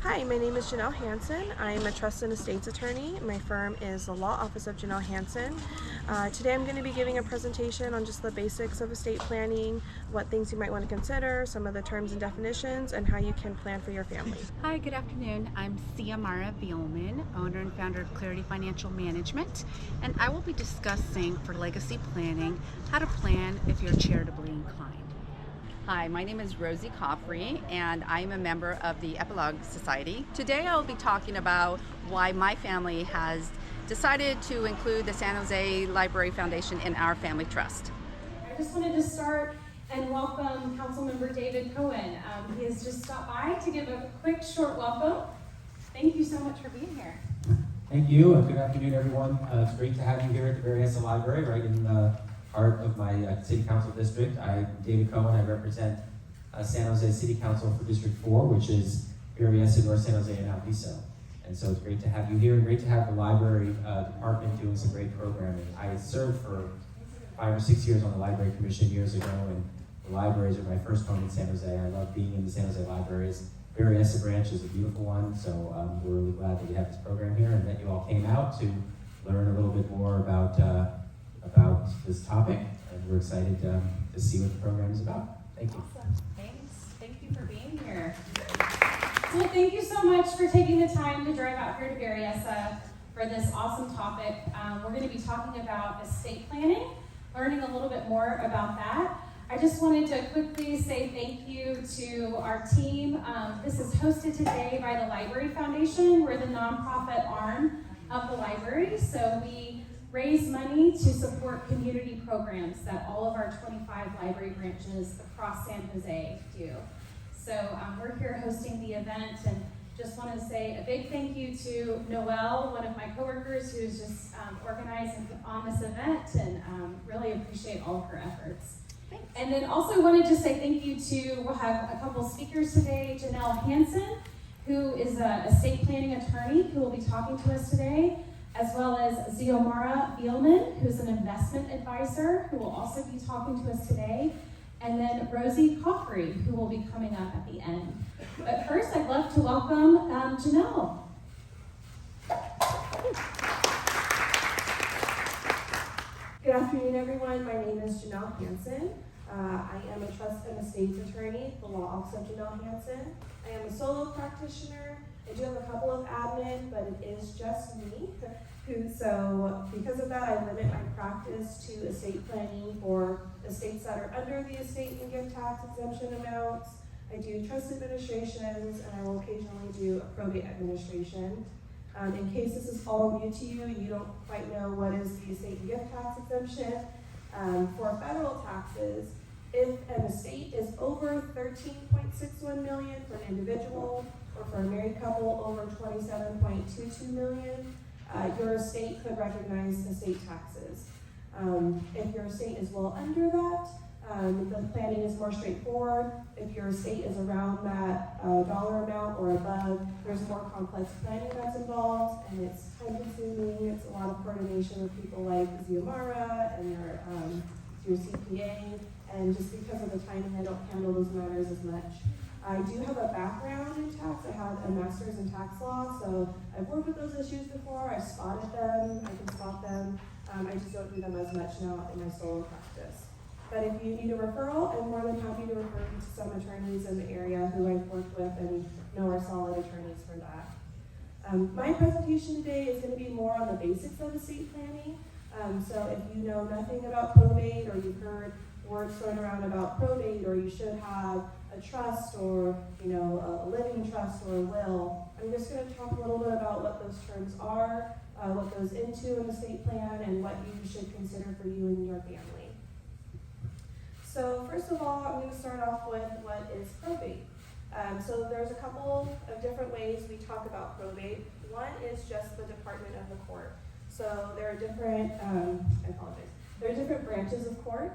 Hi, my name is Janelle Hansen. I'm a trust and estates attorney. My firm is the Law Office of Janelle Hansen. Today I'm going to be giving a presentation on just the basics of estate planning, what things you might want to consider, some of the terms and definitions, and how you can plan for your family. Hi, good afternoon. I'm Xiomara Vielman, owner and founder of Clarity Financial Management, and I will be discussing for legacy planning how to plan if you're charitably inclined. Hi, my name is Rosie Coffrey, and I'm a member of the Epilogue Society. Today I'll be talking about why my family has decided to include the San Jose Library Foundation in our family trust. I just wanted to start and welcome Councilmember David Cohen. He has just stopped by to give a quick, short welcome. Thank you so much for being here. Thank you, and good afternoon, everyone. It's great to have you here at the Berryessa Library, right in the heart of my City Council district. I'm David Cohen. I represent San Jose City Council for District 4, which is Berryessa, North San Jose, and Alviso. And so it's great to have you here, and great to have the library department doing some great programming. I served for 5 or 6 years on the Library Commission years ago, and the libraries are my first home in San Jose. I love being in the San Jose libraries. Berryessa branch is a beautiful one, so we're really glad that we have this program here and that you all came out to learn a little bit more about this topic, and we're excited to see what the program is about. Thank you. Awesome. Thanks. Thank you for being here. So thank you so much for taking the time to drive out here to Berryessa for this awesome topic. We're going to be talking about estate planning, learning a little bit more about that. I just wanted to quickly say thank you to our team. This is hosted today by the Library Foundation. We're the nonprofit arm of the library, so we raise money to support community programs that all of our 25 library branches across San Jose do. So we're here hosting the event, and just want to say a big thank you to Noelle, one of my coworkers who's just organized and put on this event, and really appreciate all of her efforts. Thanks. And then also wanted to say thank you to, we'll have a couple speakers today, Janelle Hansen, who is an estate planning attorney who will be talking to us today, as well as Xiomara Vielman, who's an investment advisor, who will also be talking to us today, and then Rosie Coffrey, who will be coming up at the end. But first, I'd love to welcome Janelle. Good afternoon, everyone. My name is Janelle Hansen. I am a trust and estates attorney at the Law Office of Janelle Hansen. I am a solo practitioner. I do have a couple of admin, but it is just me. So because of that, I limit my practice to estate planning for estates that are under the estate and gift tax exemption amounts. I do trust administrations, and I will occasionally do a probate administration. In case this is all new to you, you don't quite know what is the estate and gift tax exemption. For federal taxes, if an estate is over $13.61 million for an individual, or for a married couple over $27.22 million, your estate could recognize estate taxes. If your estate is well under that, the planning is more straightforward. If your estate is around that dollar amount or above, there's more complex planning that's involved, and it's time consuming. It's a lot of coordination with people like Xiomara and your CPA, and just because of the timing, I don't handle those matters as much. I do have a background in tax. I have a master's in tax law, so I've worked with those issues before. I've spotted them. I can spot them. I just don't do them as much now in my solo practice. But if you need a referral, I'm more than happy to refer you to some attorneys in the area who I've worked with and know are solid attorneys for that. My presentation today is going to be more on the basics of estate planning. So if you know nothing about probate, or you've heard words thrown around about probate, or you should have a trust, or a living trust or a will, I'm just going to talk a little bit about what those terms are, what goes into an estate plan, and what you should consider for you and your family. So first of all, I'm going to start off with what is probate. So there's a couple of different ways we talk about probate. One is just the department of the court. So there are different, there are different branches of court.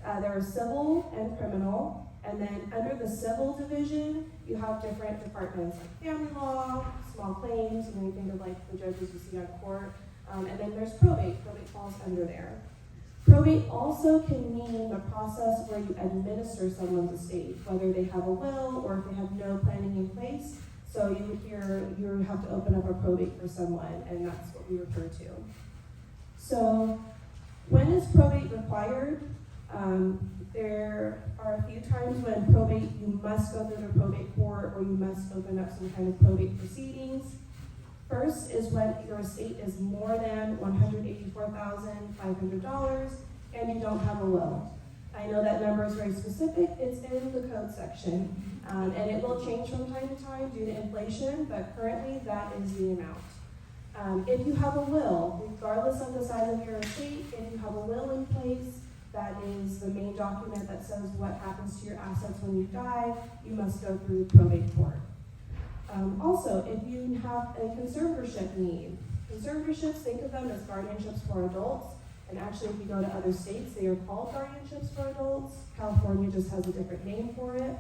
There are civil and criminal, and then under the civil division, you have different departments like family law, small claims, and then you think of like the judges you see on court, and then there's probate. Probate falls under there. Probate also can mean the process where you administer someone's estate, whether they have a will or if they have no planning in place. So you would hear you have to open up a probate for someone, and that's what we refer to. So when is probate required? There are a few times when probate, you must go through the probate court or you must open up some kind of probate proceedings. First is when your estate is more than $184,500 and you don't have a will. I know that number is very specific, it's in the code section, and it will change from time to time due to inflation, but currently that is the amount. If you have a will, regardless of the size of your estate, if you have a will in place, that is the main document that says what happens to your assets when you die, you must go through probate court. Also, if you have a conservatorship need, conservatorships, think of them as guardianships for adults, and actually if you go to other states, they are called guardianships for adults. California just has a different name for it.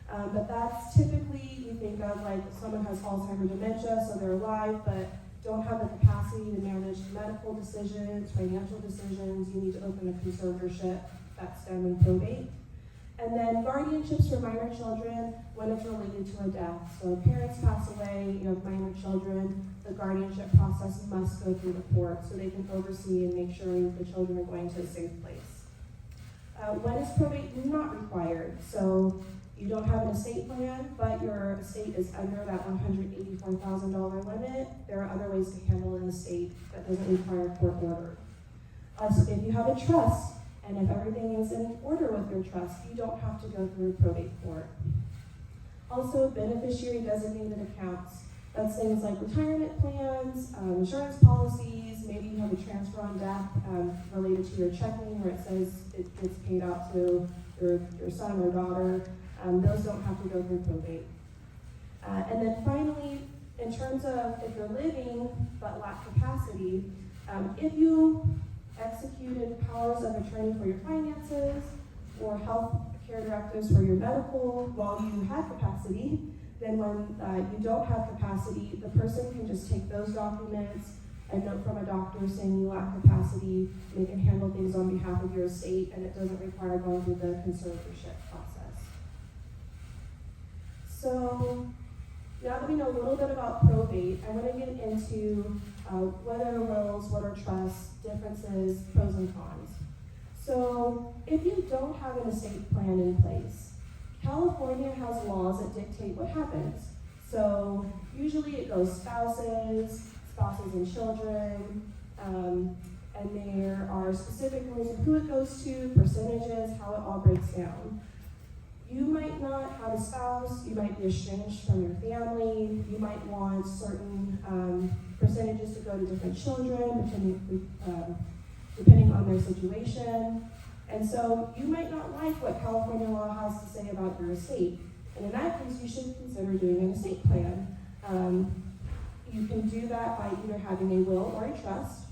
But that's typically, you think of like someone has Alzheimer's dementia, so they're alive, but don't have the capacity to manage medical decisions, financial decisions. You need to open a conservatorship. That's done in probate. And then guardianships for minor children when it's related to a death. So if parents pass away, you have minor children, the guardianship process must go through the court so they can oversee and make sure the children are going to a safe place. When is probate not required? So you don't have an estate plan, but your estate is under that $184,000 limit. There are other ways to handle an estate that doesn't require a court order. So if you have a trust, and if everything is in order with your trust, you don't have to go through probate court. Also, beneficiary designated accounts. That's things like retirement plans, insurance policies, maybe you have a transfer on death related to your checking where it says it gets paid out to your son or daughter. Those don't have to go through probate. And then finally, in terms of if you're living but lack capacity, if you executed powers of attorney for your finances or health care directives for your medical while you had capacity, then when you don't have capacity, the person can just take those documents, a note from a doctor saying you lack capacity, and they can handle things on behalf of your estate, and it doesn't require going through the conservatorship process. So now that we know a little bit about probate, I want to get into what are wills, what are trusts, differences, pros and cons. So if you don't have an estate plan in place, California has laws that dictate what happens. So usually it goes spouses and children, and there are specific rules of who it goes to, percentages, how it all breaks down. You might not have a spouse, you might be estranged from your family, you might want certain percentages to go to different children, depending on their situation. And so you might not like what California law has to say about your estate. And in that case, you should consider doing an estate plan. You can do that by either having a will or a trust.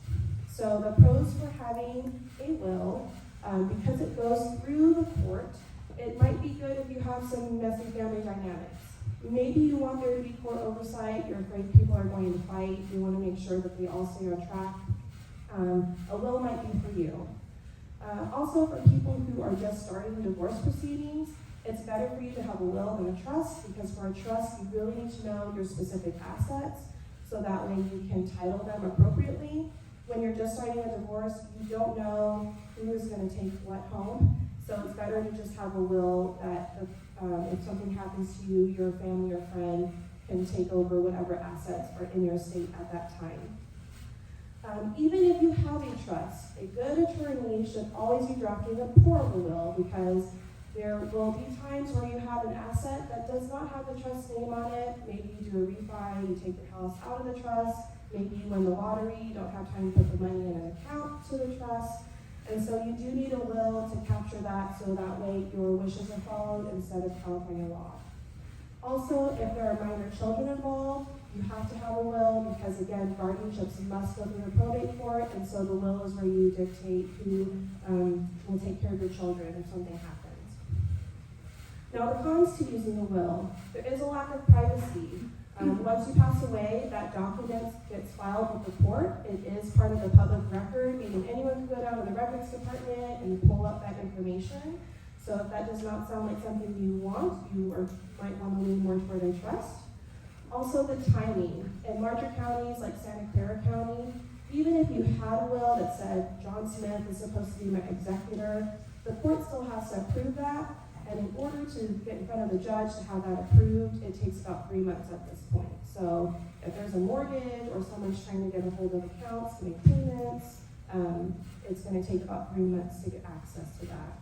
So the pros for having a will, because it goes through the court, it might be good if you have some messy family dynamics. Maybe you want there to be court oversight, you're afraid people are going to fight, you want to make sure that they all stay on track. A will might be for you. Also for people who are just starting divorce proceedings, it's better for you to have a will than a trust, because for a trust, you really need to know your specific assets, so that way you can title them appropriately. When you're just starting a divorce, you don't know who is going to take what home. So it's better to just have a will that if something happens to you, your family or friend can take over whatever assets are in your estate at that time. Even if you have a trust, a good attorney should always be drafting a pour-over will, because there will be times where you have an asset that does not have the trust name on it. Maybe you do a refi, you take your house out of the trust. Maybe you win the lottery, you don't have time to put the money in an account to the trust. And so you do need a will to capture that, so that way your wishes are followed instead of California law. Also, if there are minor children involved, you have to have a will, because again, guardianships must go through the probate court, and so the will is where you dictate who will take care of your children if something happens. Now the cons to using a will, there is a lack of privacy. Once you pass away, that document gets filed with the court. It is part of the public record, meaning anyone can go down to the records department and pull up that information. So if that does not sound like something you want, you might want to lean more toward a trust. Also the timing. In larger counties like Santa Clara County, even if you had a will that said John Smith is supposed to be my executor, the court still has to approve that, and in order to get in front of the judge to have that approved, it takes about 3 months at this point. So if there's a mortgage or someone's trying to get a hold of accounts to make payments, it's going to take about 3 months to get access to that.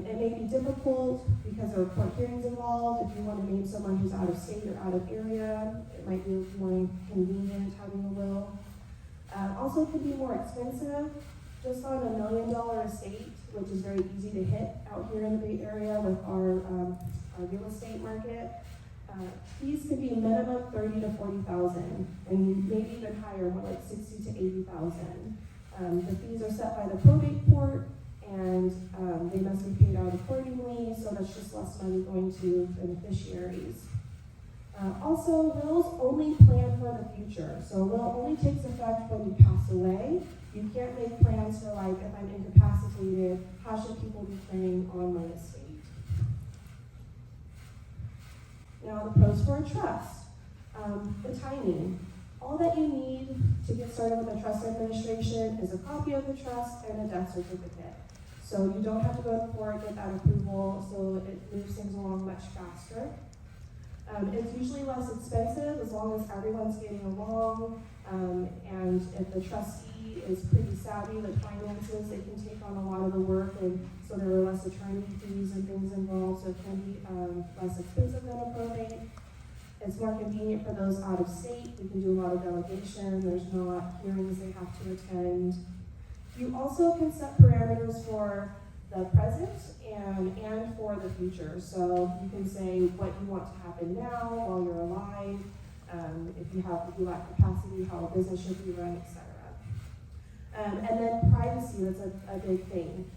It may be difficult because there are court hearings involved. If you want to name someone who's out of state or out of area, it might be more inconvenient having a will. Also, it can be more expensive. Just on $1 million estate, which is very easy to hit out here in the Bay Area with our real estate market, fees can be minimum $30,000 to $40,000, and maybe even higher, more like $60,000 to $80,000. The fees are set by the probate court, and they must be paid out accordingly, so that's just less money going to beneficiaries. Also, wills only plan for the future, so a will only takes effect when you pass away. You can't make plans for, like, if I'm incapacitated, how should people be planning on my estate? Now, the pros for a trust. The timing. All that you need to get started with a trust administration is a copy of the trust and a death certificate. So you don't have to go to court, get that approval, so it moves things along much faster. It's usually less expensive as long as everyone's getting along, and if the trustee is pretty savvy with finances, they can take on a lot of the work, and so there are less attorney fees and things involved, so it can be less expensive than a probate. It's more convenient for those out of state. We can do a lot of delegation. There's not hearings they have to attend. You also can set parameters for the present and for the future. So you can say what you want to happen now while you're alive, if you lack capacity, how a business should be run, etc. And then privacy, that's a big thing.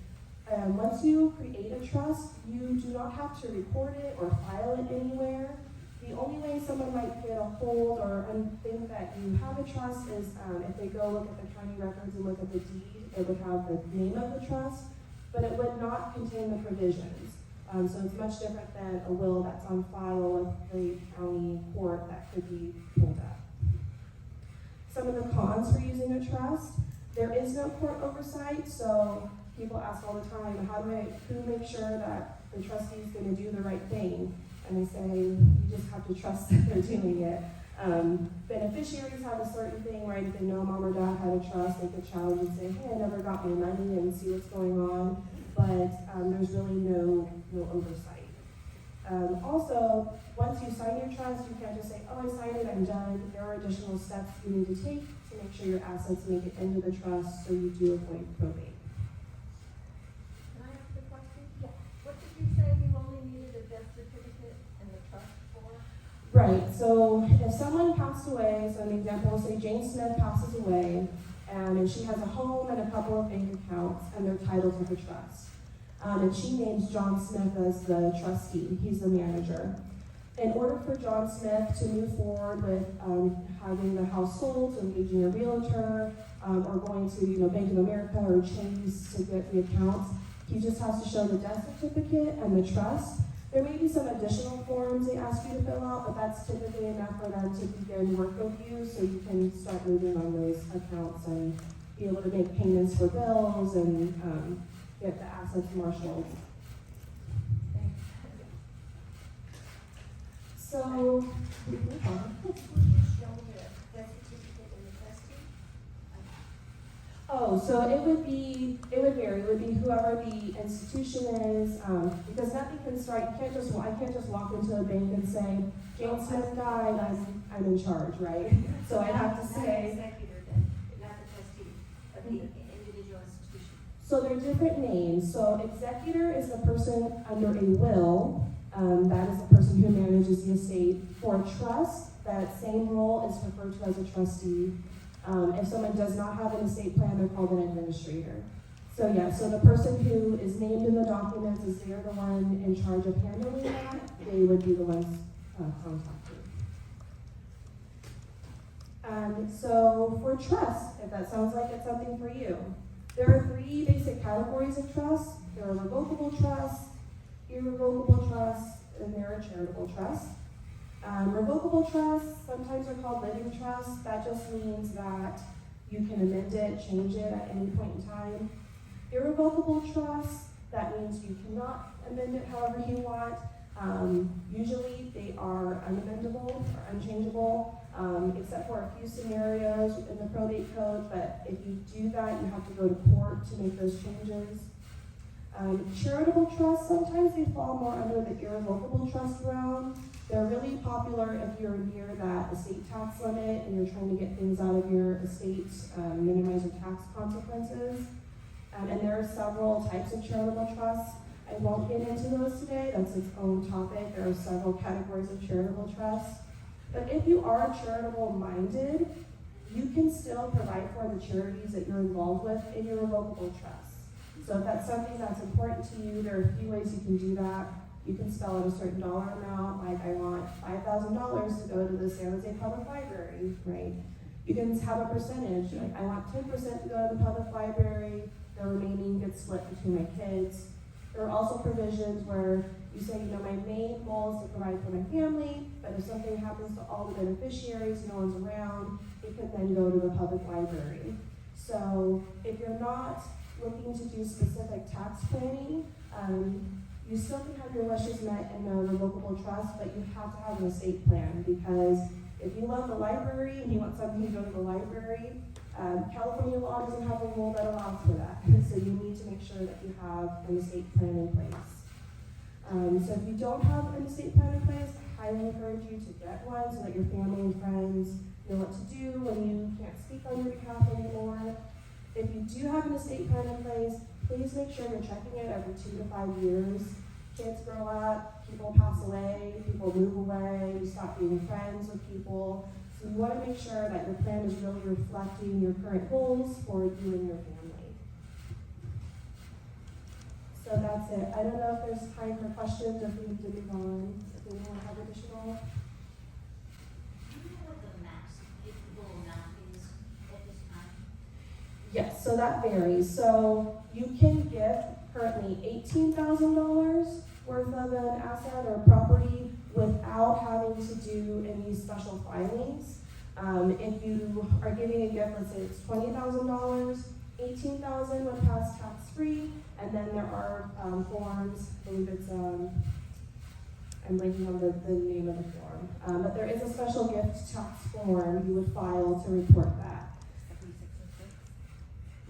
Once you create a trust, you do not have to record it or file it anywhere. The only way someone might get a hold or think that you have a trust is if they go look at the county records and look at the deed, it would have the name of the trust, but it would not contain the provisions. So it's much different than a will that's on file with the county court that could be pulled up. Some of the cons for using a trust: there is no court oversight, so people ask all the time, who makes sure that the trustee is going to do the right thing? And I say, you just have to trust that they're doing it. Beneficiaries have a certain thing, right? If they know mom or dad had a trust, they could challenge and say, hey, I never got my money, and see what's going on. But there's really no oversight. Also, once you sign your trust, you can't just say, oh, I signed it, I'm done. There are additional steps you need to take to make sure your assets make it into the trust so you do avoid probate. Can I ask a question? Yeah. What did you say you only needed a death certificate and the trust for? Right, so if someone passed away, so an example, say Jane Smith passes away, and she has a home and a couple of bank accounts, and they're titled to the trust. And she names John Smith as the trustee. He's the manager. In order for John Smith to move forward with having the house sold, so engaging a realtor, or going to Bank of America or Chase to get the accounts, he just has to show the death certificate and the trust. There may be some additional forms they ask you to fill out, but that's typically enough for them to begin work with you so you can start moving on those accounts and be able to make payments for bills and get the assets marshaled. So, so it would vary. It would be whoever the institution is, because nothing can start. I can't just walk into a bank and say, Jane Smith died, I'm in charge, right? So I'd have to say. Executor then, not the trustee of the individual institution. So they're different names. So executor is the person under a will. That is the person who manages the estate. For trust, that same role is referred to as a trustee. If someone does not have an estate plan, they're called an administrator. So the person who is named in the documents is they're the one in charge of handling that. They would be the ones contacted. So for trust, if that sounds like it's something for you, there are 3 basic categories of trust. There are revocable trusts, irrevocable trusts, and there are charitable trusts. Revocable trusts, sometimes they're called living trusts. That just means that you can amend it, change it at any point in time. Irrevocable trusts, that means you cannot amend it however you want. Usually they are unamendable or unchangeable, except for a few scenarios in the probate code, but if you do that, you have to go to court to make those changes. Charitable trusts, sometimes they fall more under the irrevocable trust realm. They're really popular if you're near that estate tax limit and you're trying to get things out of your estate, minimize your tax consequences. And there are several types of charitable trusts. I won't get into those today, that's its own topic. There are several categories of charitable trusts. But if you are charitable minded, you can still provide for the charities that you're involved with in your revocable trust. So if that's something that's important to you, there are a few ways you can do that. You can spell out a certain dollar amount, like I want $5,000 to go to the San Jose Public Library, right? You can have a percentage, like I want 10% to go to the public library, the remaining gets split between my kids. There are also provisions where you say, my main goal is to provide for my family, but if something happens to all the beneficiaries, no one's around, it could then go to the public library. So if you're not looking to do specific tax planning, you still can have your wishes met in a revocable trust, but you have to have an estate plan, because if you love the library and you want something to go to the library, California law doesn't have a rule that allows for that. So you need to make sure that you have an estate plan in place. So if you don't have an estate plan in place, I highly encourage you to get one so that your family and friends know what to do when you can't speak on your behalf anymore. If you do have an estate plan in place, please make sure you're checking it every 2 to 5 years. Kids grow up, people pass away, people move away, you stop being friends with people. So you want to make sure that your plan is really reflecting your current goals for you and your family. So that's it. I don't know if there's time for questions or if we need to move on. If anyone have additional. Do you know what the max givable amount is at this time? Yes, so that varies. So you can give currently $18,000 worth of an asset or property without having to do any special filings. If you are giving a gift, let's say it's $20,000, $18,000 would pass tax-free, and then there are forms. I believe it's I'm blanking on the name of the form, but there is a special gift tax form you would file to report that.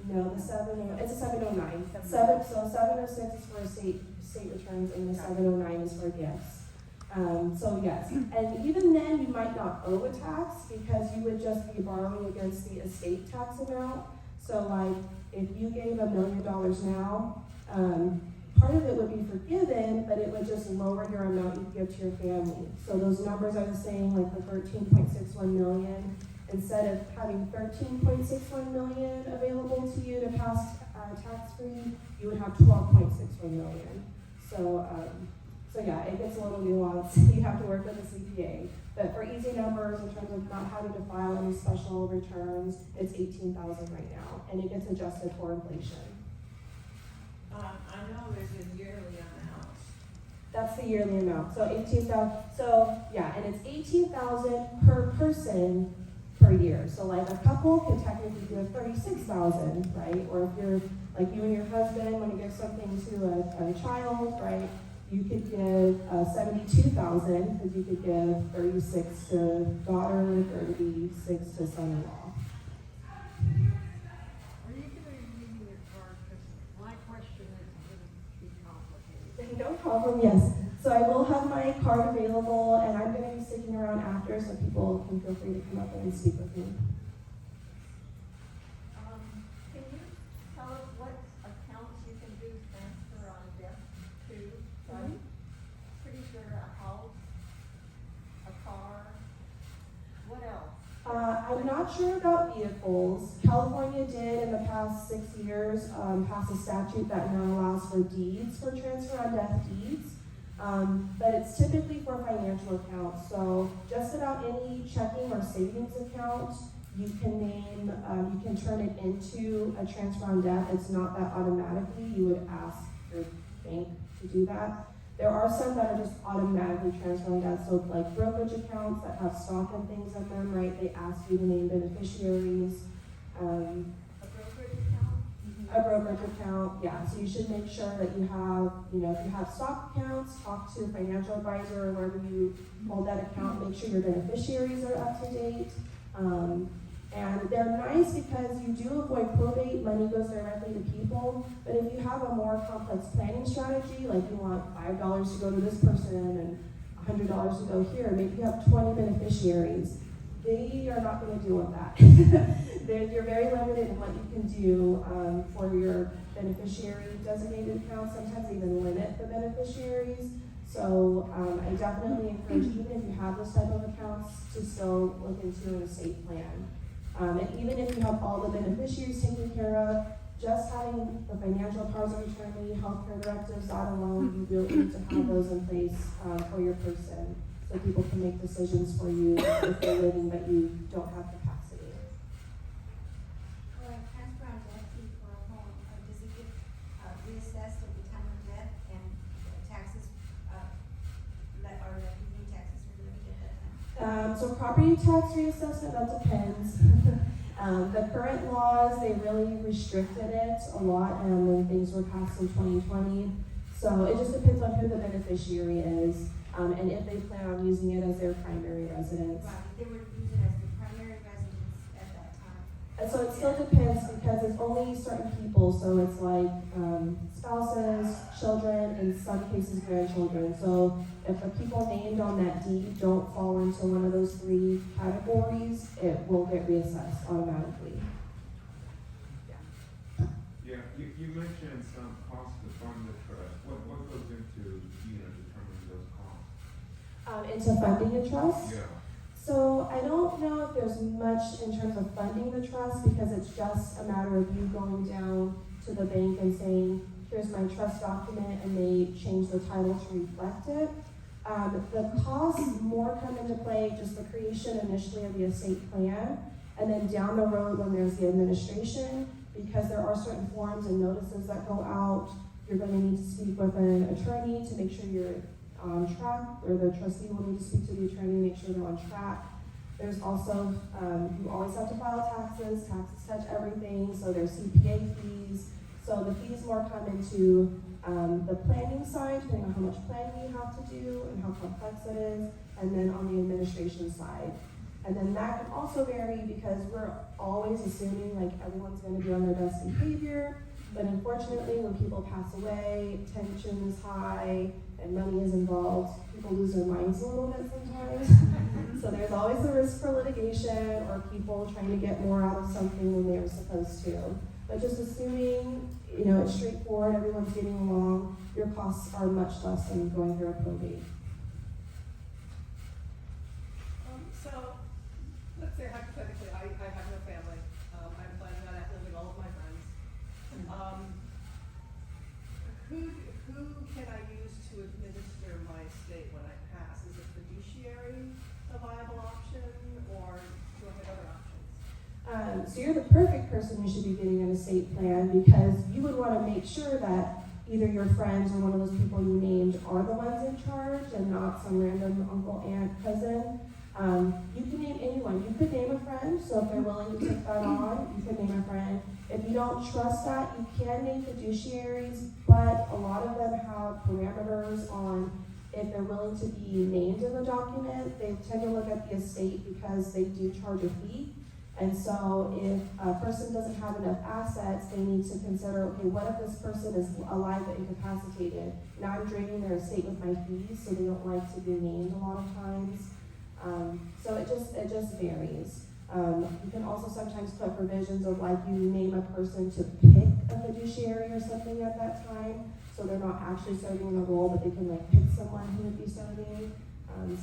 No, it's a 709. So 706 is for state returns, and the 709 is for gifts. So yes, and even then you might not owe a tax because you would just be borrowing against the estate tax amount. So like if you gave $1 million now, part of it would be forgiven, but it would just lower your amount you give to your family. So those numbers I was saying, like the 13.61 million, instead of having 13.61 million available to you to pass tax-free, you would have 12.61 million. So yeah, it gets a little nuanced. You have to work with a CPA. But for easy numbers, in terms of not having to file any special returns, it's $18,000 right now, and it gets adjusted for inflation. I know there's a yearly amount. That's the yearly amount. So 18,000. So yeah, and it's 18,000 per person per year. So like a couple can technically give 36,000, right? Or if you're like you and your husband want to give something to a child, right? You could give 72,000 because you could give 36 to daughter, 36 to son-in-law. Are you going to give me your card? Because my question is going to be complicated. No problem, yes. So I will have my card available, and I'm going to be sticking around after, so people can feel free to come up and speak with me. Can you tell us what accounts you can do transfer on death to? I'm pretty sure a house, a car, what else? I'm not sure about vehicles. California did in the past 6 years pass a statute that now allows for deeds for transfer on death deeds. But it's typically for financial accounts. So just about any checking or savings account, you can turn it into a transfer on death. It's not that automatically. You would ask your bank to do that. There are some that are just automatically transferring that, so like brokerage accounts that have stock and things in them, right? They ask you to name beneficiaries. A brokerage account? A brokerage account, yeah, so you should make sure that you have, if you have stock accounts, talk to a financial advisor or wherever you hold that account, make sure your beneficiaries are up to date. And they're nice because you do avoid probate, money goes directly to people, but if you have a more complex planning strategy, like you want $5 to go to this person and $100 to go here, maybe you have 20 beneficiaries, they are not going to deal with that. You're very limited in what you can do for your beneficiary designated accounts, sometimes even limit the beneficiaries. So I definitely encourage, even if you have this type of accounts, to still look into an estate plan. And even if you have all the beneficiaries taken care of, just having the financial powers of attorney, healthcare directives, that alone, you really need to have those in place for your person, so people can make decisions for you if they're living but you don't have capacity. For a transfer on death deed for a home, does it get reassessed at the time of death and taxes, are refugee taxes related at that time? So property tax reassessment, that depends. The current laws, they really restricted it a lot when things were passed in 2020. So it just depends on who the beneficiary is and if they plan on using it as their primary residence. Right, they were using it as the primary residence at that time. And so it still depends because it's only certain people, so it's like spouses, children, in some cases grandchildren. So if the people named on that deed don't fall into one of those three categories, it will get reassessed automatically. Yeah, you mentioned some costs to fund the trust. What goes into, determining those costs? Into funding a trust? Yeah. So I don't know if there's much in terms of funding the trust because it's just a matter of you going down to the bank and saying, here's my trust document, and they change the title to reflect it. The costs more come into play just the creation initially of the estate plan, and then down the road when there's the administration, because there are certain forms and notices that go out, you're going to need to speak with an attorney to make sure you're on track, or the trustee will need to speak to the attorney, make sure they're on track. There's also, you always have to file taxes touch everything, so there's CPA fees. So the fees more come into the planning side, depending on how much planning you have to do and how complex it is, and then on the administration side. And then that can also vary because we're always assuming like everyone's going to be on their best behavior, but unfortunately when people pass away, tension is high, and money is involved, people lose their minds a little bit sometimes. So there's always the risk for litigation or people trying to get more out of something than they were supposed to. But just assuming, it's straightforward, everyone's getting along, your costs are much less than going through a probate. So, let's say hypothetically, I have no family. I'm planning on outliving all of my friends. Who can I use to administer my estate when I pass? Is a fiduciary a viable option, or do I have other options? So you're the perfect person who should be getting an estate plan because you would want to make sure that either your friends or one of those people you named are the ones in charge and not some random uncle, aunt, cousin. You can name anyone. You could name a friend, so if they're willing to take that on, you could name a friend. If you don't trust that, you can name fiduciaries, but a lot of them have parameters on if they're willing to be named in the document. They tend to look at the estate because they do charge a fee. And so if a person doesn't have enough assets, they need to consider, okay, what if this person is alive but incapacitated? Now I'm draining their estate with my fees, so they don't like to be named a lot of times. So it just varies. You can also sometimes put provisions of like you name a person to pick a fiduciary or something at that time, so they're not actually serving the role, but they can like pick someone who would be serving.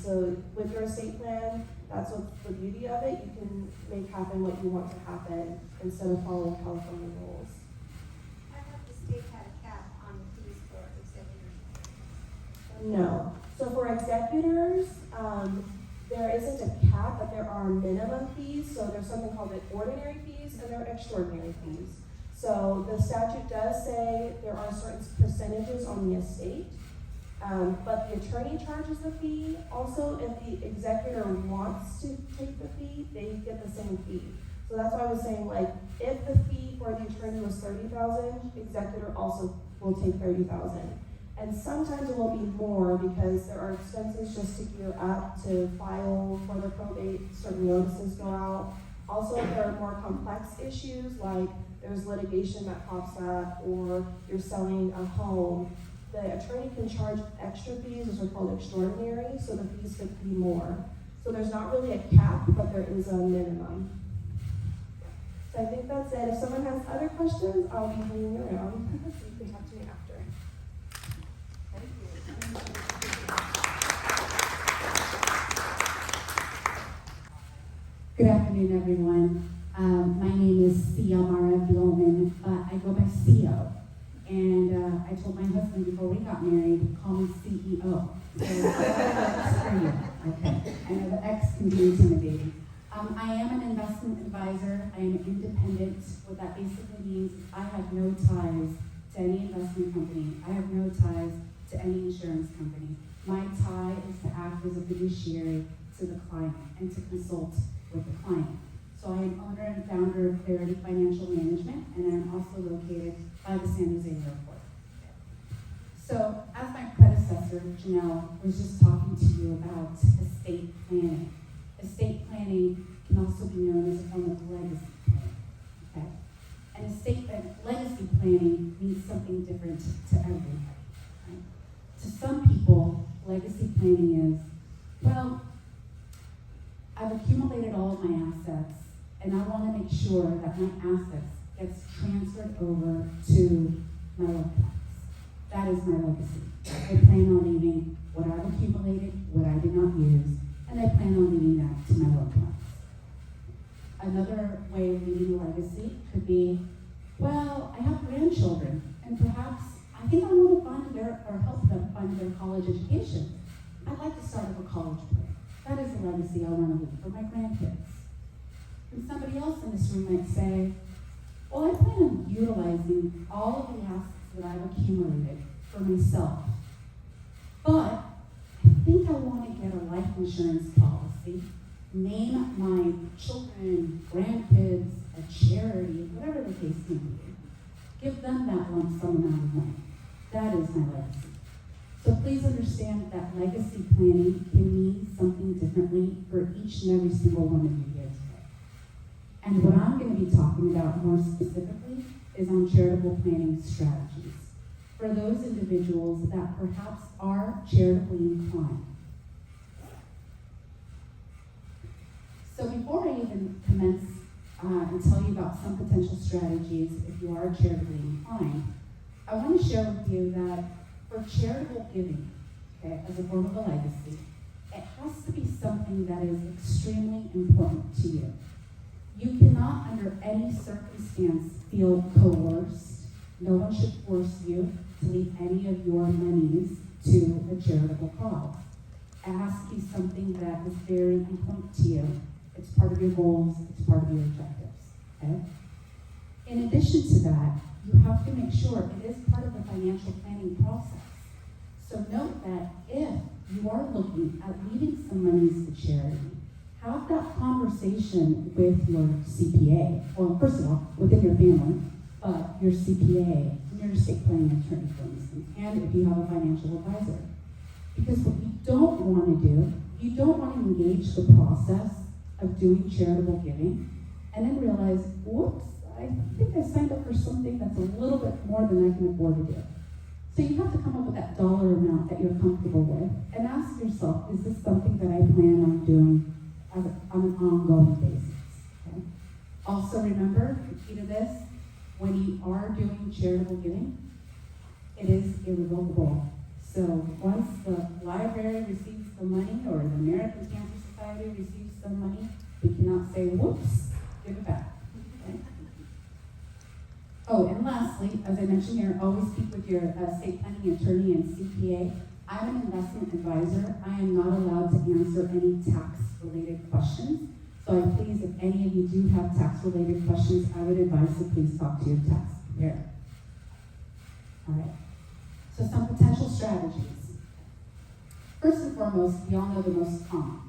So with your estate plan, that's what's the beauty of it. You can make happen what you want to happen instead of following California rules. I thought the state had a cap on the fees for executors. No. So for executors, there isn't a cap, but there are minimum fees. So there's something called the ordinary fees and there are extraordinary fees. So the statute does say there are certain percentages on the estate. But the attorney charges the fee. Also, if the executor wants to take the fee, they get the same fee. So that's why I was saying, like, if the fee for the attorney was $30,000, executor also will take $30,000. And sometimes it will be more because there are expenses just to gear up, to file for the probate, certain notices go out. Also, if there are more complex issues, like there's litigation that pops up, or you're selling a home, the attorney can charge extra fees, which are called extraordinary, so the fees could be more. So there's not really a cap, but there is a minimum. So I think that's it. If someone has other questions, I'll be hanging around. You can talk to me after. Good afternoon, everyone. My name is Xiomara Vielman, but I go by CEO. And I told my husband before we got married, call me CEO. So that's for you. Okay. I know the X can be intimidating. I am an investment advisor. I am independent. What that basically means is I have no ties to any investment company. I have no ties to any insurance company. My tie is to act as a fiduciary to the client and to consult with the client. So I am owner and founder of Clarity Financial Management, and I'm also located by the San Jose Airport. So as my predecessor, Janelle, was just talking to you about estate planning. Estate planning can also be known as a form of legacy planning, okay? And legacy planning means something different to everybody, right? To some people, legacy planning is, well, I've accumulated all of my assets, and I want to make sure that my assets gets transferred over to my loved ones. That is my legacy. I plan on leaving what I've accumulated, what I did not use, and I plan on leaving that to my loved ones. Another way of leaving a legacy could be, well, I have grandchildren, and perhaps I think I want to fund or help them fund their college education. I'd like to start up a college plan. That is a legacy I want to leave for my grandkids. And somebody else in this room might say, well, I plan on utilizing all of the assets that I've accumulated for myself. But I think I want to get a life insurance policy, name my children, grandkids, a charity, whatever the case may be. Give them that lump sum amount of money. That is my legacy. So please understand that legacy planning can mean something differently for each and every single one of you here today. And what I'm going to be talking about more specifically is on charitable planning strategies for those individuals that perhaps are charitably inclined. So before I even commence and tell you about some potential strategies if you are charitably inclined, I want to share with you that for charitable giving, okay, as a form of a legacy, it has to be something that is extremely important to you. You cannot, under any circumstance, feel coerced. No one should force you to leave any of your monies to a charitable cause. It has to be something that is very important to you. It's part of your goals, it's part of your objectives, okay? In addition to that, you have to make sure it is part of the financial planning process. So note that if you are looking at leaving some monies to charity, have that conversation with your CPA. Well, first of all, within your family, your CPA, and your estate planning attorney, for instance, and if you have a financial advisor. Because what you don't want to do, you don't want to engage the process of doing charitable giving and then realize, whoops, I think I signed up for something that's a little bit more than I can afford to do. So you have to come up with that dollar amount that you're comfortable with and ask yourself, is this something that I plan on doing on an ongoing basis? Okay? Also remember, the key to this, when you are doing charitable giving, it is irrevocable. So once the library receives the money or the American Cancer Society receives some money, we cannot say, whoops, give it back. Okay? Oh, and lastly, as I mentioned here, always speak with your estate planning attorney and CPA. I'm an investment advisor. I am not allowed to answer any tax-related questions. So please, if any of you do have tax-related questions, I would advise you please talk to your tax preparer. All right. So some potential strategies. First and foremost, we all know the most common.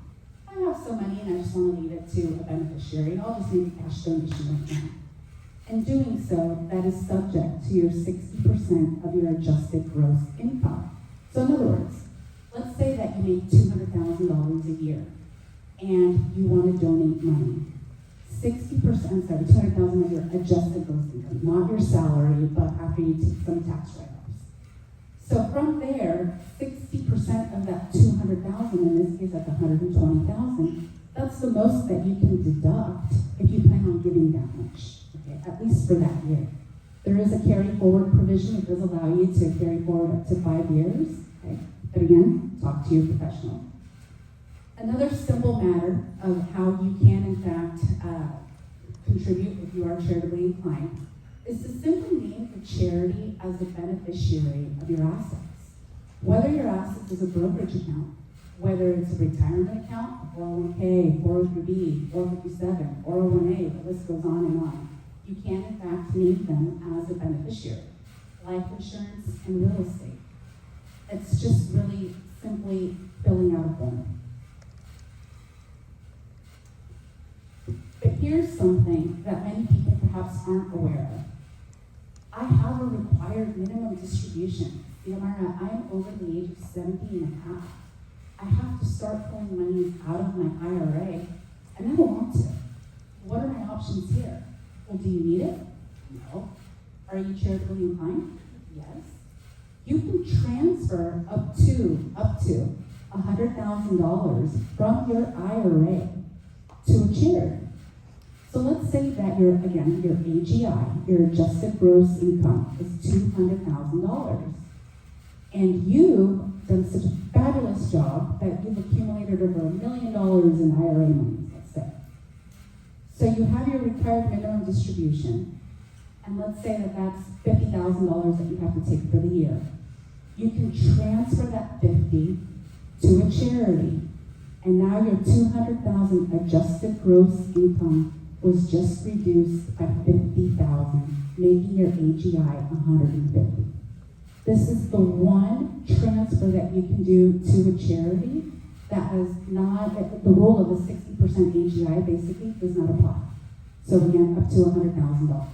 I have some money and I just want to leave it to a beneficiary. I'll just make a cash donation right now. In doing so, that is subject to your 60% of your adjusted gross income. So in other words, let's say that you make $200,000 a year and you want to donate money. 200,000 of your adjusted gross income, not your salary, but after you take some tax write-offs. So from there, 60% of that 200,000, in this case that's 120,000, that's the most that you can deduct if you plan on giving that much, okay, at least for that year. There is a carry forward provision. It does allow you to carry forward up to 5 years, okay? But again, talk to your professional. Another simple matter of how you can, in fact, contribute if you are charitably inclined is to simply name the charity as the beneficiary of your assets. Whether your assets is a brokerage account, whether it's a retirement account, a 401k, 403b, 457, 401a, the list goes on and on. You can, in fact, name them as a beneficiary. Life insurance and real estate. It's just really simply filling out a form. But here's something that many people perhaps aren't aware of. I have a required minimum distribution. Xiomara, I am over the age of 70 and a half. I have to start pulling money out of my IRA, and I don't want to. What are my options here? Well, do you need it? No. Are you charitably inclined? Yes. You can transfer up to $100,000 from your IRA to a charity. So let's say that your AGI, your adjusted gross income, is $200,000. And you've done such a fabulous job that you've accumulated over $1 million in IRA money, let's say. So you have your required minimum distribution, and let's say that that's $50,000 that you have to take for the year. You can transfer that $50,000 to a charity, and now your $200,000 adjusted gross income was just reduced by $50,000, making your AGI $150,000. This is the one transfer that you can do to a charity that has not, the rule of a 60% AGI basically does not apply. So again, up to $100,000.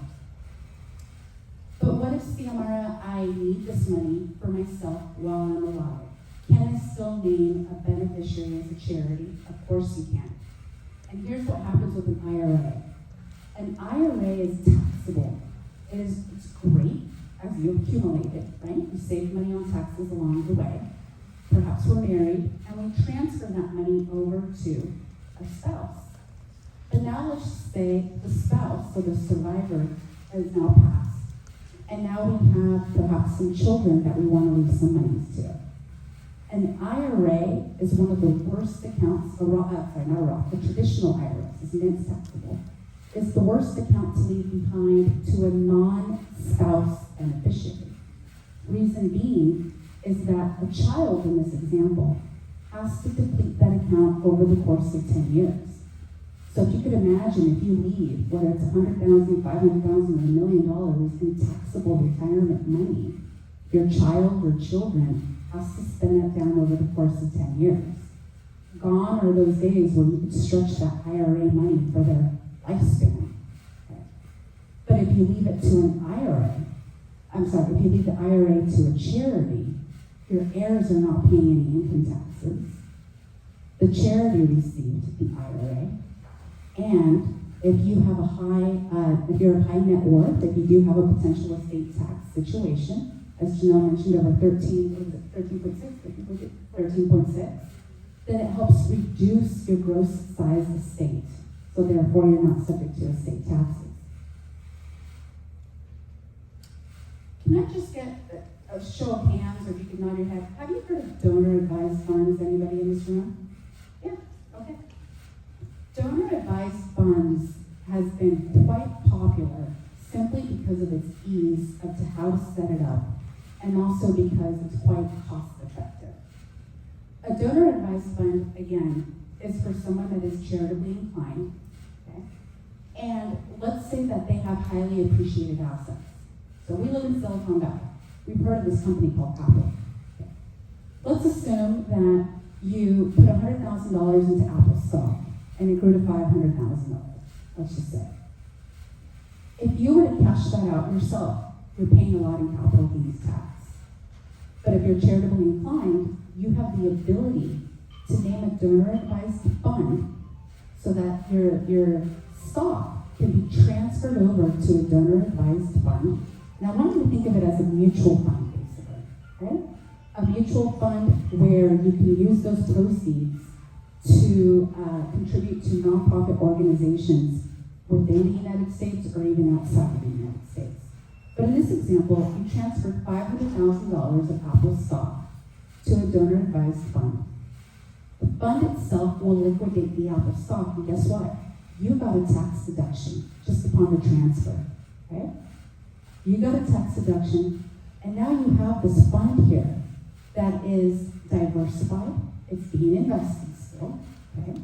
But what if, Xiomara, I need this money for myself while I'm alive? Can I still name a beneficiary as a charity? Of course you can. And here's what happens with an IRA. An IRA is taxable. It's great as you accumulate it, right? You save money on taxes along the way. Perhaps we're married, and we transfer that money over to a spouse. But now let's say the spouse, so the survivor, is now passed. And now we have perhaps some children that we want to leave some monies to. An IRA is one of the worst accounts, the traditional IRA, it's taxable. It's the worst account to leave behind to a non-spouse beneficiary. Reason being is that a child in this example has to deplete that account over the course of 10 years. So if you could imagine if you leave, whether it's $100,000, $500,000, or $1 million in taxable retirement money, your child or children has to spend that down over the course of 10 years. Gone are those days where you could stretch that IRA money for their lifespan. Okay. But if you leave it to an IRA, if you leave the IRA to a charity, your heirs are not paying any income taxes. The charity received the IRA, and if you have if you're a high net worth, if you do have a potential estate tax situation, as Janelle mentioned, over 13.6, then it helps reduce your gross size estate. So therefore, you're not subject to estate taxes. Can I just get a show of hands, or if you could nod your head? Have you heard of donor-advised funds? Anybody in this room? Yeah, okay. Donor-advised funds has been quite popular simply because of its ease of to how to set it up, and also because it's quite cost-effective. A donor-advised fund, again, is for someone that is charitably inclined, okay? And let's say that they have highly appreciated assets. So we live in Silicon Valley. We've heard of this company called Apple. Okay. Let's assume that you put $100,000 into Apple stock and it grew to $500,000, let's just say. If you were to cash that out yourself, you're paying a lot in capital gains tax. But if you're charitably inclined, you have the ability to name a donor-advised fund so that your stock can be transferred over to a donor-advised fund. Now, I want you to think of it as a mutual fund, basically, right? A mutual fund where you can use those proceeds to contribute to nonprofit organizations within the United States or even outside of the United States. But in this example, you transferred $500,000 of Apple stock to a donor-advised fund. The fund itself will liquidate the Apple stock, and guess what? You got a tax deduction just upon the transfer, okay? You got a tax deduction, and now you have this fund here that is diversified, it's being invested still, okay?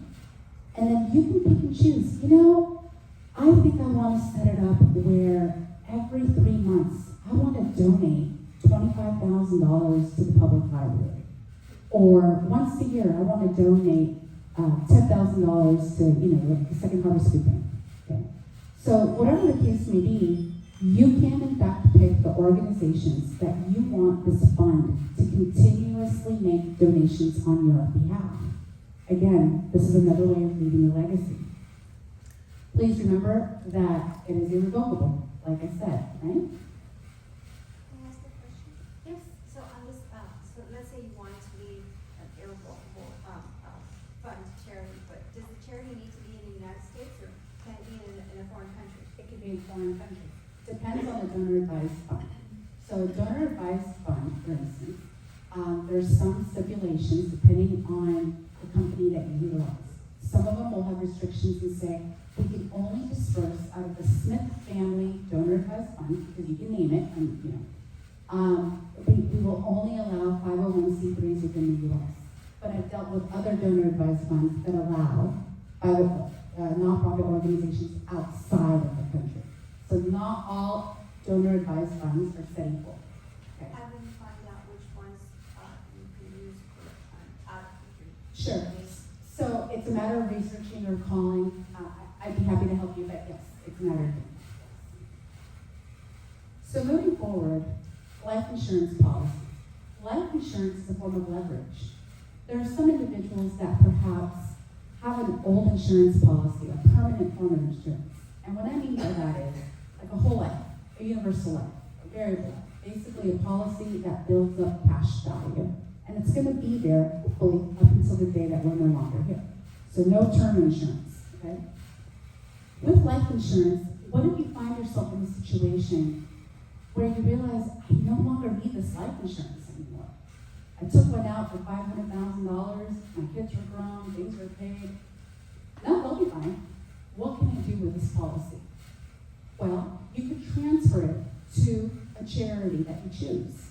And then you can pick and choose. You know, I think I want to set it up where every 3 months I want to donate $25,000 to the public library. Or once a year I want to donate $10,000 to, the Second Harvest Food Bank. Okay? So whatever the case may be, you can in fact pick the organizations that you want this fund to continuously make donations on your behalf. Again, this is another way of leaving a legacy. Please remember that it is irrevocable, like I said, right? Can I ask a question? Yes. So on this, so let's say you wanted to leave an irrevocable fund to charity, but does the charity need to be in the United States or can it be in a foreign country? It could be in foreign countries. Depends on the donor-advised fund. So a donor-advised fund, for instance, there's some stipulations depending on the company that you utilize. Some of them will have restrictions and say, we can only disperse out of the Smith family donor-advised fund, because you can name it, and we will only allow 501c3s within the U.S. But I've dealt with other donor-advised funds that allow nonprofit organizations outside of the country. So not all donor-advised funds are set equal. Okay. How do you find out which ones you can use for out of country? Sure. So it's a matter of researching or calling. I'd be happy to help you, but yes, it's a matter of doing. So moving forward, life insurance policy. Life insurance is a form of leverage. There are some individuals that perhaps have an old insurance policy, a permanent form of insurance. And what I mean by that is like a whole life, a universal life, a variable life, basically a policy that builds up cash value. And it's going to be there hopefully up until the day that we're no longer here. So no term insurance, okay? With life insurance, what if you find yourself in a situation where you realize, I no longer need this life insurance anymore? I took one out for $500,000, my kids were grown, things were paid. No, they'll be fine. What can I do with this policy? Well, you could transfer it to a charity that you choose.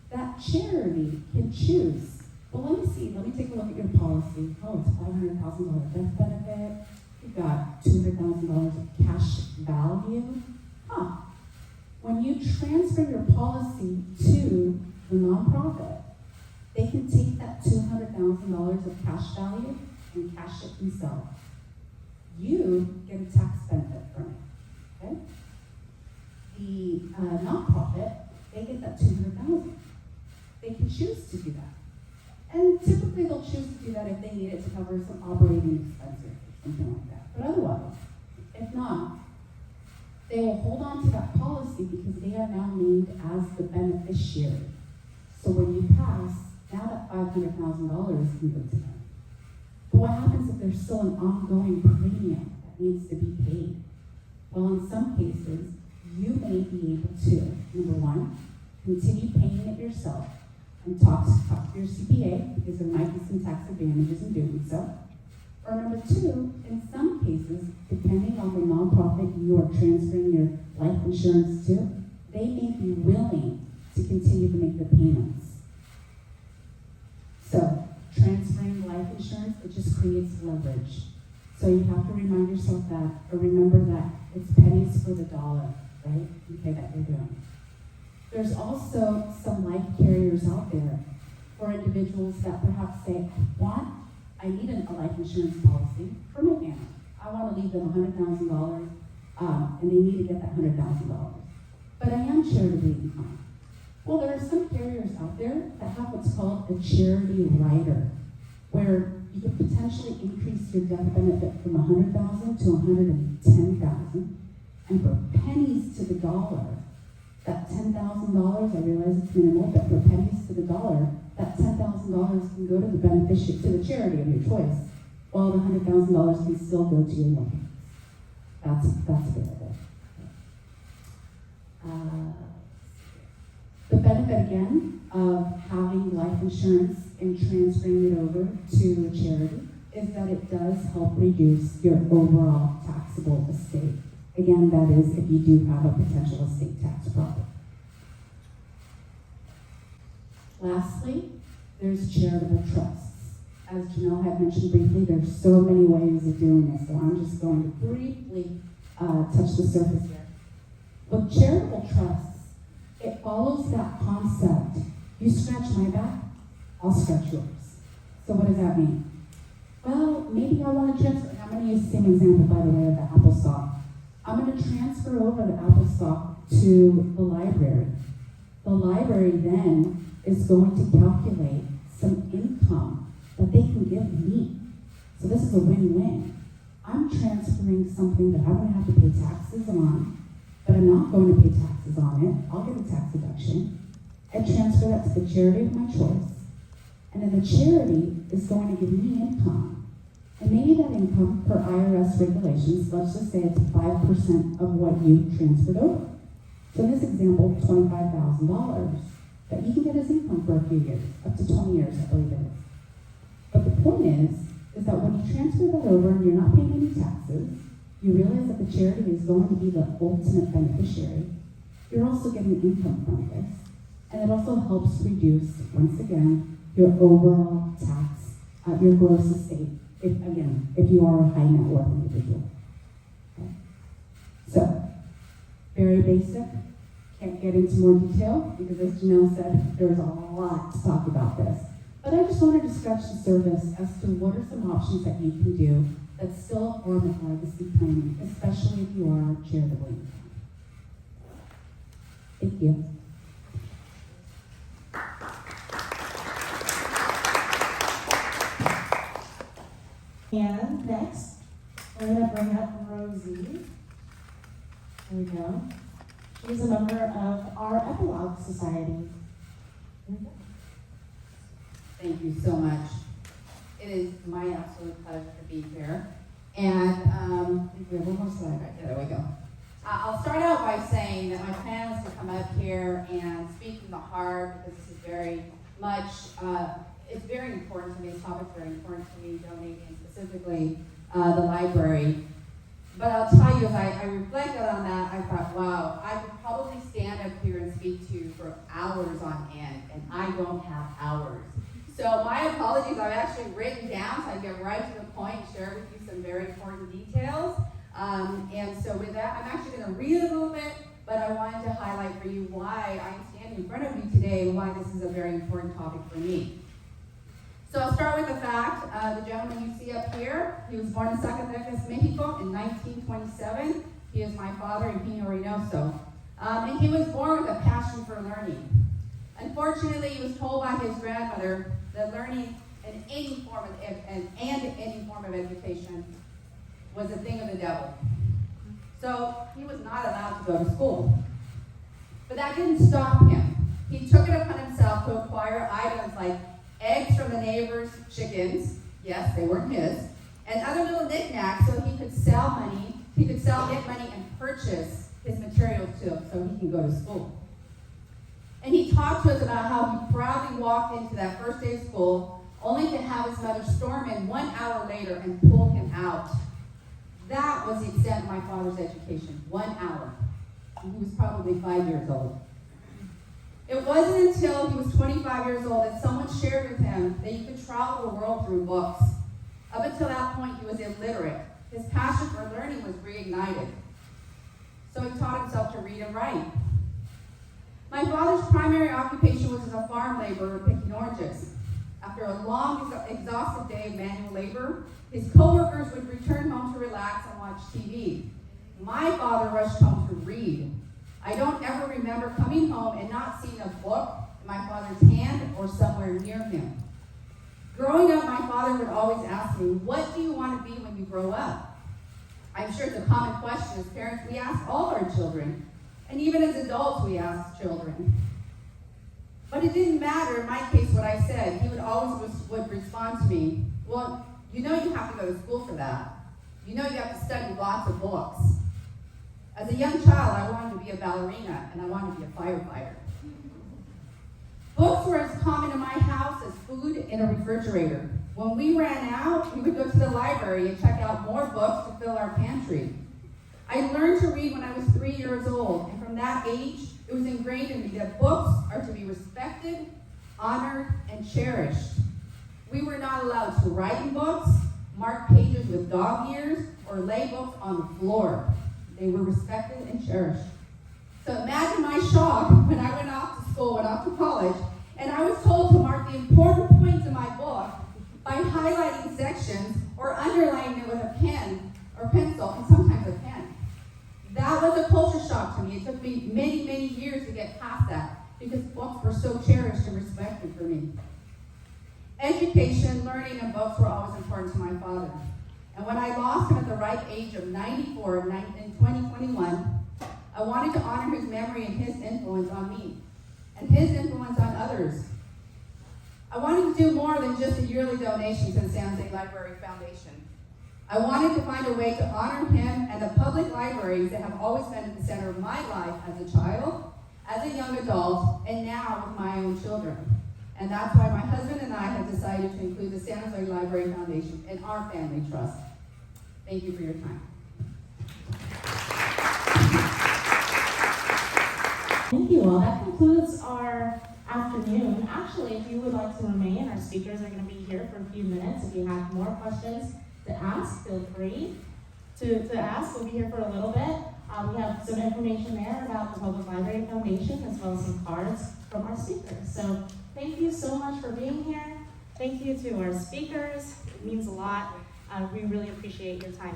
That charity can choose, well, let me take a look at your policy. Oh, it's $500,000 death benefit. You've got $200,000 of cash value. When you transfer your policy to the nonprofit, they can take that $200,000 of cash value and cash it themselves. You get a tax benefit from it, okay? The nonprofit, they get that $200,000. They can choose to do that. And typically they'll choose to do that if they need it to cover some operating expenses or something like that. But otherwise, if not, they will hold on to that policy because they are now named as the beneficiary. So when you pass, now that $500,000 can go to them. But what happens if there's still an ongoing premium that needs to be paid? Well, in some cases, you may be able to, number one, continue paying it yourself and talk to your CPA because there might be some tax advantages in doing so. Or number two, in some cases, depending on the nonprofit you are transferring your life insurance to, they may be willing to continue to make the payments. So, transferring life insurance, it just creates leverage. So you have to remind yourself that, or remember that it's pennies for the dollar, right? Okay, that you're doing. There's also some life carriers out there for individuals that perhaps say, I need a life insurance policy for my family. I want to leave them $100,000, and they need to get that $100,000. But I am charitably inclined. Well, there are some carriers out there that have what's called a charity rider, where you could potentially increase your death benefit from $100,000 to $110,000, and for pennies to the dollar, that $10,000, I realize it's minimal, but for pennies to the dollar, that $10,000 can go to the beneficiary, to the charity of your choice, while the $100,000 can still go to your loved ones. That's available. The benefit again of having life insurance and transferring it over to a charity is that it does help reduce your overall taxable estate. Again, that is if you do have a potential estate tax problem. Lastly, there's charitable trusts. As Janelle had mentioned briefly, there's so many ways of doing this, so I'm just going to briefly touch the surface here. With charitable trusts, it follows that concept. You scratch my back, I'll scratch yours. So what does that mean? Well, maybe I want to transfer. I'm going to use the same example, by the way, of the Apple stock. I'm going to transfer over the Apple stock to the library. The library then is going to calculate some income that they can give me. So this is a win-win. I'm transferring something that I'm going to have to pay taxes on, but I'm not going to pay taxes on it. I'll get a tax deduction. I transfer that to the charity of my choice. And then the charity is going to give me income. And maybe that income, per IRS regulations, let's just say it's 5% of what you transferred over. So in this example, $25,000 that you can get as income for a few years, up to 20 years, I believe it is. But the point is that when you transfer that over and you're not paying any taxes, you realize that the charity is going to be the ultimate beneficiary. You're also getting income from this. And it also helps reduce, once again, your overall tax, your gross estate, if you are a high net worth individual. Okay. So, very basic. Can't get into more detail because, as Janelle said, there's a lot to talk about this. But I just wanted to scratch the surface as to what are some options that you can do that's still a form of legacy planning, especially if you are charitably inclined. Thank you. And next, we're going to bring up Rosie. There we go. She's a member of our Epilogue Society. Thank you so much. It is my absolute pleasure to be here. And I think we have one more slide right there. There we go. I'll start out by saying that my plan was to come up here and speak from the heart because this is very much, it's very important to me. This topic's very important to me, donating specifically the library. But I'll tell you, as I reflected on that, I thought, wow, I could probably stand up here and speak to you for hours on end, and I don't have hours. So my apologies, I've actually written down so I get right to the point and share with you some very important details. And so with that, I'm actually going to read a little bit, but I wanted to highlight for you why I'm standing in front of you today and why this is a very important topic for me. So I'll start with the fact, the gentleman you see up here, he was born in Zacatecas, Mexico in 1927. He is my father in Pino Reynoso. And he was born with a passion for learning. Unfortunately, he was told by his grandmother that learning in any form of education was a thing of the devil. So he was not allowed to go to school. But that didn't stop him. He took it upon himself to acquire items like eggs from the neighbor's chickens, yes, they weren't his, and other little knickknacks so he could sell money, get money and purchase his materials too, so he can go to school. And he talked to us about how he proudly walked into that first day of school, only to have his mother storm in 1 hour later and pull him out. That was the extent of my father's education, 1 hour. And he was probably 5 years old. It wasn't until he was 25 years old that someone shared with him that you could travel the world through books. Up until that point, he was illiterate. His passion for learning was reignited. So he taught himself to read and write. My father's primary occupation was as a farm laborer picking oranges. After a long, exhaustive day of manual labor, his co-workers would return home to relax and watch TV. My father rushed home to read. I don't ever remember coming home and not seeing a book in my father's hand or somewhere near him. Growing up, my father would always ask me, what do you want to be when you grow up? I'm sure it's a common question as parents we ask all our children, and even as adults we ask children. But it didn't matter in my case what I said. He would always would respond to me, well, you know you have to go to school for that. You know you have to study lots of books. As a young child, I wanted to be a ballerina, and I wanted to be a firefighter. Books were as common in my house as food in a refrigerator. When we ran out, we would go to the library and check out more books to fill our pantry. I learned to read when I was 3 years old, and from that age, it was ingrained in me that books are to be respected, honored, and cherished. We were not allowed to write in books, mark pages with dog ears, or lay books on the floor. They were respected and cherished. So imagine my shock when I went off to college, and I was told to mark the important points in my book by highlighting sections or underlining it with a pen or pencil, and sometimes a pen. That was a culture shock to me. It took me many, many years to get past that because books were so cherished and respected for me. Education, learning, and books were always important to my father. And when I lost him at the ripe age of 94 in 2021, I wanted to honor his memory and his influence on me, and his influence on others. I wanted to do more than just a yearly donation to the San Jose Library Foundation. I wanted to find a way to honor him and the public libraries that have always been at the center of my life as a child, as a young adult, and now with my own children. And that's why my husband and I have decided to include the San Jose Library Foundation in our family trust. Thank you for your time. Thank you all. That concludes our afternoon. Actually, if you would like to remain, our speakers are going to be here for a few minutes. If you have more questions to ask, feel free to ask. We'll be here for a little bit. We have some information there about the Public Library Foundation as well as some cards from our speakers. So thank you so much for being here. Thank you to our speakers. It means a lot. We really appreciate your time.